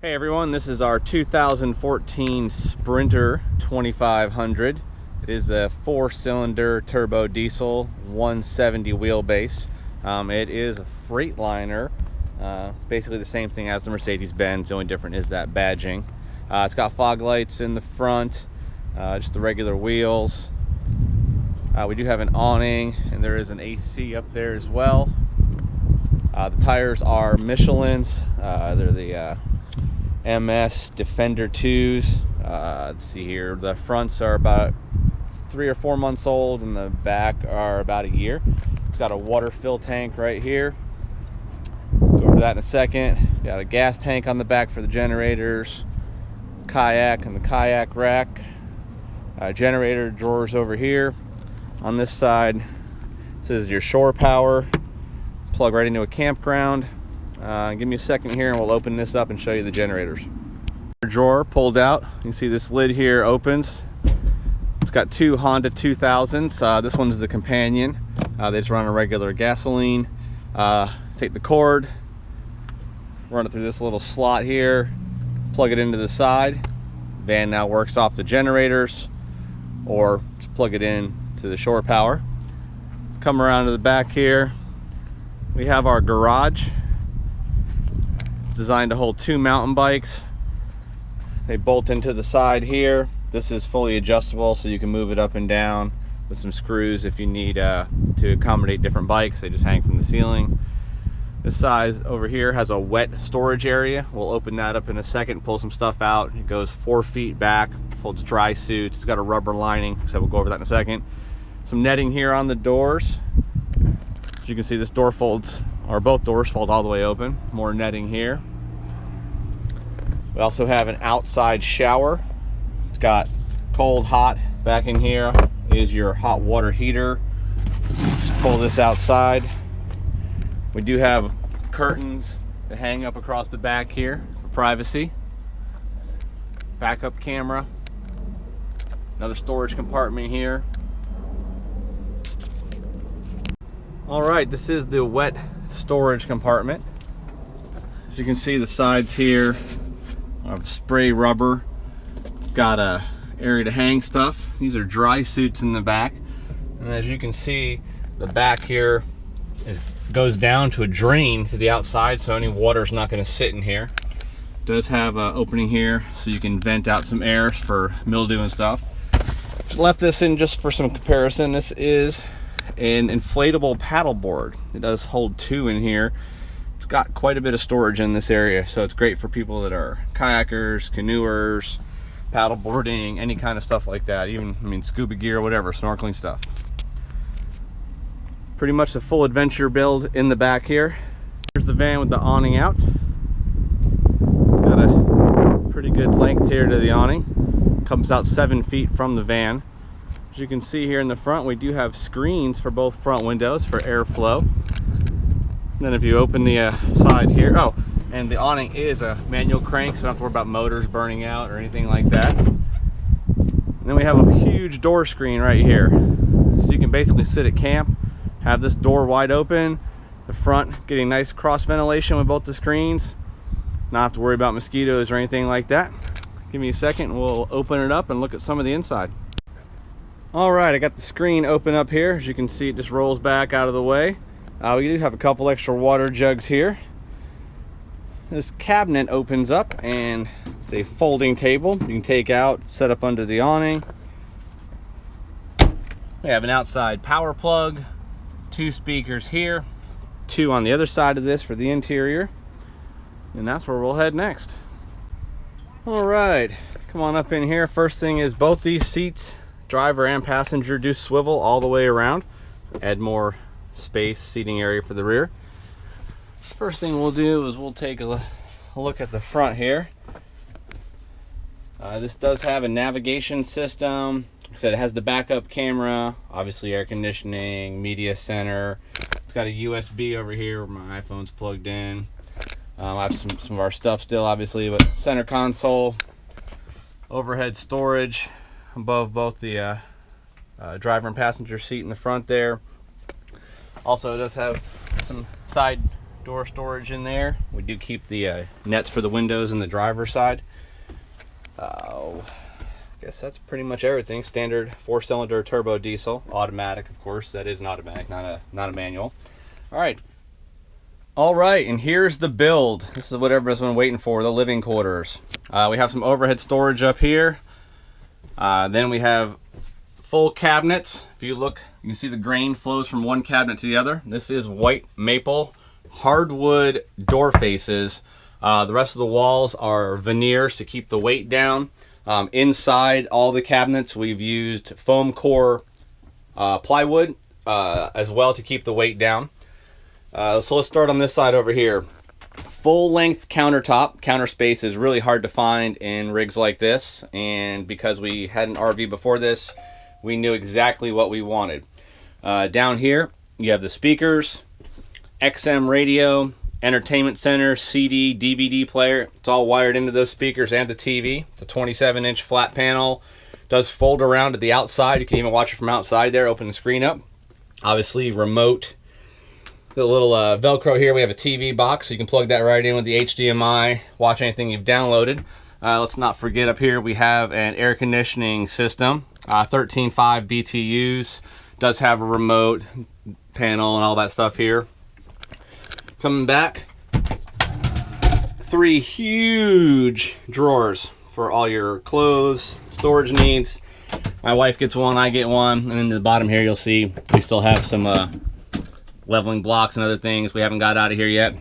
Hey everyone, this is our 2014 Sprinter 2500. It is a 4-cylinder turbo diesel, 170 wheelbase. It is a Freightliner. It's basically the same thing as the Mercedes-Benz. The only difference is that badging. It's got fog lights in the front, just the regular wheels. We do have an awning, and there is an AC up there as well. The tires are Michelin's. They're the MS Defender 2s. Let's see here. The fronts are about 3 or 4 months old, and the back are about a year. It's got a water fill tank right here. Go over that in a second. Got a gas tank on the back for the generators. Kayak and the kayak rack. Generator drawers over here. On this side, this is your shore power. Plug right into a campground. Give me a second here and we'll open this up and show you the generators. Drawer pulled out. You can see this lid here opens. It's got 2 Honda 2000s. This one's the companion. They just run on regular gasoline. Take the cord, run it through this little slot here, plug it into the side. Van now works off the generators, or just plug it in to the shore power. Come around to the back here. We have our garage. It's designed to hold 2 mountain bikes. They bolt into the side here. This is fully adjustable, so you can move it up and down with some screws if you need to accommodate different bikes. They just hang from the ceiling. This side over here has a wet storage area. We'll open that up in a second, pull some stuff out. It goes 4 feet back, holds dry suits. It's got a rubber lining, so we'll go over that in a second. Some netting here on the doors. As you can see, this door folds, or both doors fold all the way open. More netting here. We also have an outside shower. It's got cold, hot. Back in here is your hot water heater. Just pull this outside. We do have curtains that hang up across the back here for privacy. Backup camera. Another storage compartment here. Alright, this is the wet storage compartment. As you can see, the sides here are spray rubber. It's got a area to hang stuff. These are dry suits in the back. And as you can see, the back here goes down to a drain to the outside, so any water is not going to sit in here. It does have an opening here so you can vent out some air for mildew and stuff. Just left this in just for some comparison. This is an inflatable paddleboard. It does hold 2 in here. It's got quite a bit of storage in this area, so it's great for people that are kayakers, canoers, paddleboarding, any kind of stuff like that. Even, I mean, scuba gear, whatever, snorkeling stuff. Pretty much the full adventure build in the back here. Here's the van with the awning out. It's got a pretty good length here to the awning. Comes out 7 feet from the van. As you can see here in the front, we do have screens for both front windows for airflow. And then if you open the side here, oh, and the awning is a manual crank, so you don't have to worry about motors burning out or anything like that. And then we have a huge door screen right here. So you can basically sit at camp, have this door wide open, the front getting nice cross ventilation with both the screens. Not have to worry about mosquitoes or anything like that. Give me a second and we'll open it up and look at some of the inside. Alright, I got the screen open up here. As you can see, it just rolls back out of the way. We do have a couple extra water jugs here. This cabinet opens up and it's a folding table. You can take out, set up under the awning. We have an outside power plug, 2 speakers here, 2 on the other side of this for the interior. And that's where we'll head next. Alright, come on up in here. First thing is both these seats, driver and passenger, do swivel all the way around. Add more space, seating area for the rear. First thing we'll do is we'll take a look at the front here. This does have a navigation system. Like I said, it has the backup camera, obviously air conditioning, media center. It's got a USB over here where my iPhone's plugged in. I have some of our stuff still, obviously, but center console, overhead storage above both the driver and passenger seat in the front there. Also, it does have some side door storage in there. We do keep the nets for the windows and the driver's side. I guess that's pretty much everything. Standard 4-cylinder turbo diesel, automatic, of course. That is an automatic, not a manual. All right, and here's the build. This is what everybody's been waiting for, the living quarters. We have some overhead storage up here. Then we have full cabinets. If you look, you can see the grain flows from one cabinet to the other. This is white maple hardwood door faces. The rest of the walls are veneers to keep the weight down. Inside all the cabinets, we've used foam core plywood as well to keep the weight down. So let's start on this side over here. Full length countertop. Counter space is really hard to find in rigs like this, and because we had an RV before this, we knew exactly what we wanted. Down here you have the speakers, XM radio, entertainment center, CD, DVD player. It's all wired into those speakers and the TV. It's a 27-inch flat panel. Does fold around to the outside. You can even watch it from outside there. Open the screen up. Obviously remote. The little Velcro here. We have a TV box, so you can plug that right in with the HDMI. Watch anything you've downloaded. Let's not forget up here we have an air conditioning system. 13.5 BTUs. Does have a remote panel and all that stuff here. Coming back, 3 huge drawers for all your clothes, storage needs. My wife gets one, I get one, and then at the bottom here you'll see we still have some leveling blocks and other things we haven't got out of here yet.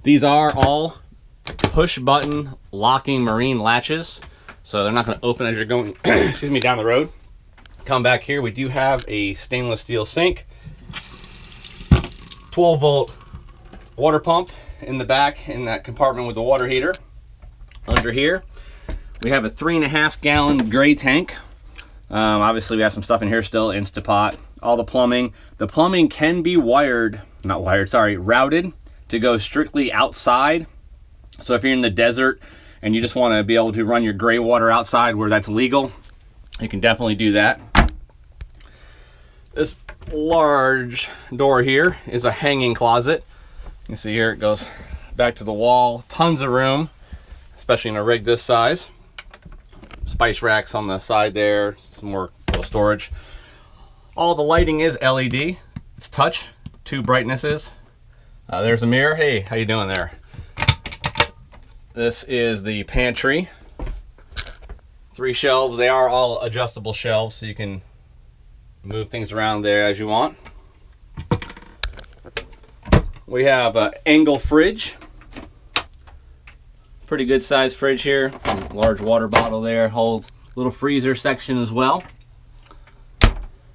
These are all push button locking marine latches, so they're not going to open as you're going excuse me, down the road. Come back here, we do have a stainless steel sink, 12-volt water pump in the back in that compartment with the water heater. Under here we have a 3.5 gallon gray tank. Obviously we have some stuff in here still, Instapot, all the plumbing. The plumbing can be routed to go strictly outside. So if you're in the desert and you just want to be able to run your gray water outside where that's legal, you can definitely do that. This large door here is a hanging closet. You can see here it goes back to the wall. Tons of room, especially in a rig this size. Spice racks on the side there, some more storage. All the lighting is LED. It's touch, 2 brightnesses. There's a mirror. Hey, how you doing there? This is the pantry. 3 shelves. They are all adjustable shelves, so you can move things around there as you want. We have an angle fridge. Pretty good size fridge here. Large water bottle there. Holds little freezer section as well.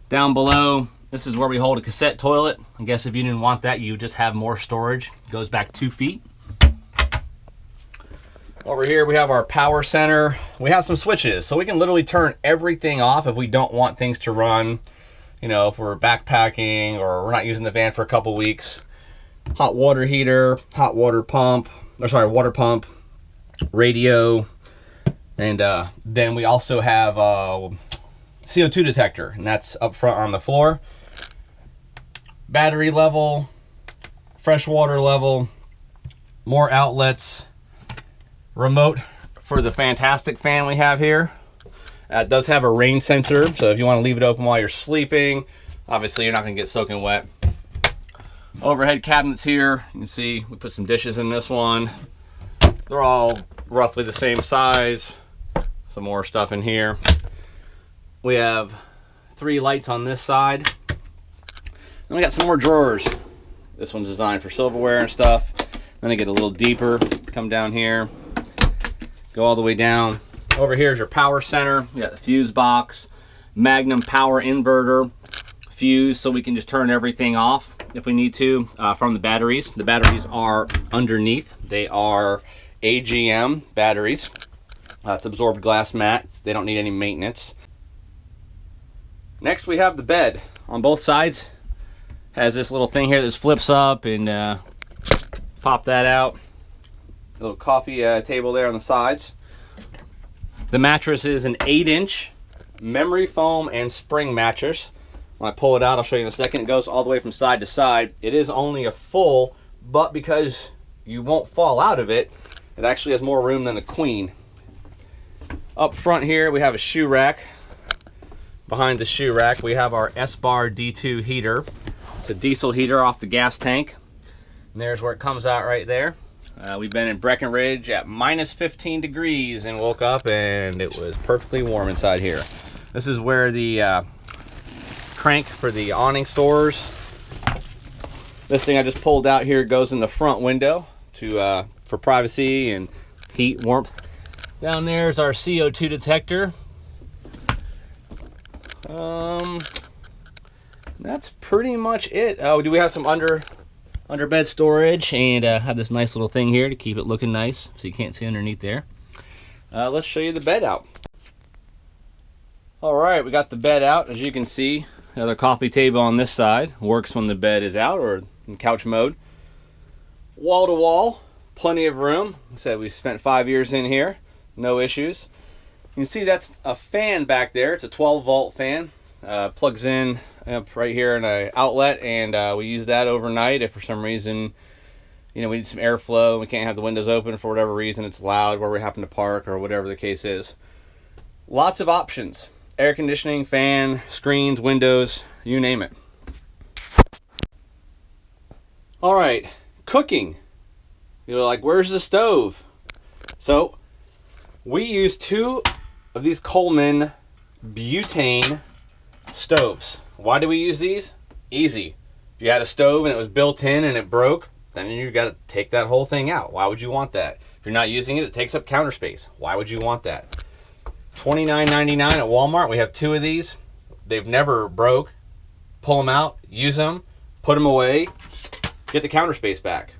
Down below, this is where we hold a cassette toilet. I guess if you didn't want that, you just have more storage. It goes back 2 feet. Over here we have our power center. We have some switches, so we can literally turn everything off if we don't want things to run. You know, if we're backpacking or we're not using the van for a couple weeks. Hot water heater, hot water pump, water pump, radio, and then we also have a CO2 detector, and that's up front on the floor. Battery level, fresh water level, more outlets, remote for the fantastic fan we have here. It does have a rain sensor, so if you want to leave it open while you're sleeping, obviously you're not going to get soaking wet. Overhead cabinets here. You can see we put some dishes in this one. They're all roughly the same size. Some more stuff in here. We have 3 lights on this side. Then we got some more drawers. This one's designed for silverware and stuff. Then I get a little deeper, come down here, go all the way down. Over here is your power center. We got the fuse box, Magnum power inverter, fuse, so we can just turn everything off if we need to from the batteries. The batteries are underneath. They are AGM batteries. It's absorbed glass mat. They don't need any maintenance. Next we have the bed. On both sides has this little thing here that flips up and pop that out. A little coffee table there on the sides. The mattress is an 8-inch memory foam and spring mattress. When I pull it out, I'll show you in a second. It goes all the way from side to side. It is only a full but because you won't fall out of it, it actually has more room than the Queen. Up front here, we have a shoe rack. Behind the shoe rack, we have our S-Bar D2 heater. It's a diesel heater off the gas tank. And there's where it comes out right there. We've been in Breckenridge at minus 15 degrees and woke up and it was perfectly warm inside here. This is where the crank for the awning stores. This thing I just pulled out here goes in the front window to for privacy and heat, warmth. Down there is our CO2 detector. That's pretty much it. Oh, do we have some under bed storage, and have this nice little thing here to keep it looking nice so you can't see underneath there. Let's show you the bed out. All right, we got the bed out. As you can see, another coffee table on this side works when the bed is out or in couch mode. Wall to wall, plenty of room. Like I said, we spent 5 years in here, no issues. You can see that's a fan back there. It's a 12-volt fan. Plugs in right here in an outlet, and we use that overnight if for some reason, you know, we need some airflow. We can't have the windows open for whatever reason. It's loud where we happen to park or whatever the case is. Lots of options. Air conditioning, fan, screens, windows, you name it. All right, cooking. You're like, where's the stove? So we use 2 of these Coleman butane stoves. Why do we use these? Easy. If you had a stove and it was built in and it broke, then you got to take that whole thing out. Why would you want that? If you're not using it, it takes up counter space. Why would you want that? $29.99 at Walmart. We have 2 of these. They've never broke. Pull them out, use them, put them away, get the counter space back.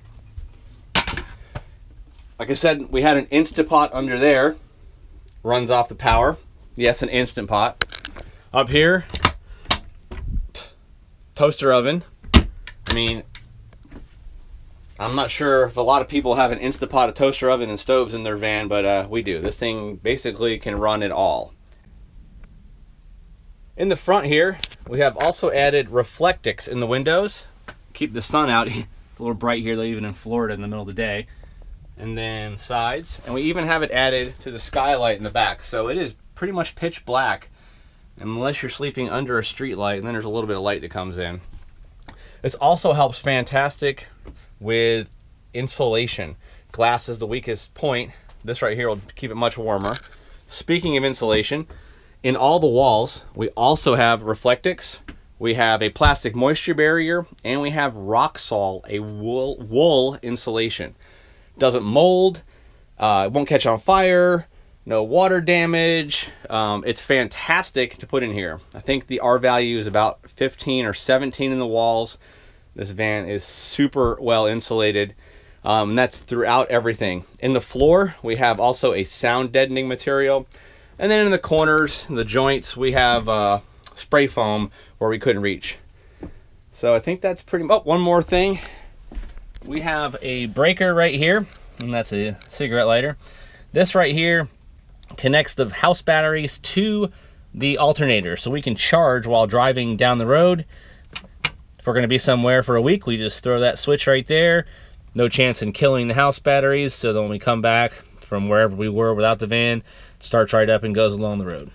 Like I said, we had an Instapot under there. Runs off the power. Yes, an Instant Pot. Up here, toaster oven. I mean, I'm not sure if a lot of people have an Instapot, a toaster oven, and stoves in their van, but we do. This thing basically can run it all. In the front here, we have also added reflectix in the windows. Keep the sun out. It's a little bright here, though, even in Florida in the middle of the day. And then sides. And we even have it added to the skylight in the back. So it is pretty much pitch black unless you're sleeping under a street light, and then there's a little bit of light that comes in. This also helps fantastic with insulation. Glass is the weakest point. This right here will keep it much warmer. Speaking of insulation, in all the walls, we also have reflectix. We have a plastic moisture barrier, and we have Roxol, a wool insulation. Doesn't mold, it won't catch on fire, no water damage. It's fantastic to put in here. I think the R value is about 15 or 17 in the walls. This van is super well insulated, and that's throughout everything. In the floor, we have also a sound deadening material. And then in the corners, the joints, we have spray foam where we couldn't reach. So I think that's pretty much, oh, one more thing. We have a breaker right here, and that's a cigarette lighter. This right here connects the house batteries to the alternator, so we can charge while driving down the road. If we're going to be somewhere for a week, we just throw that switch right there. No chance in killing the house batteries, so then when we come back from wherever we were without the van, starts right up and goes along the road.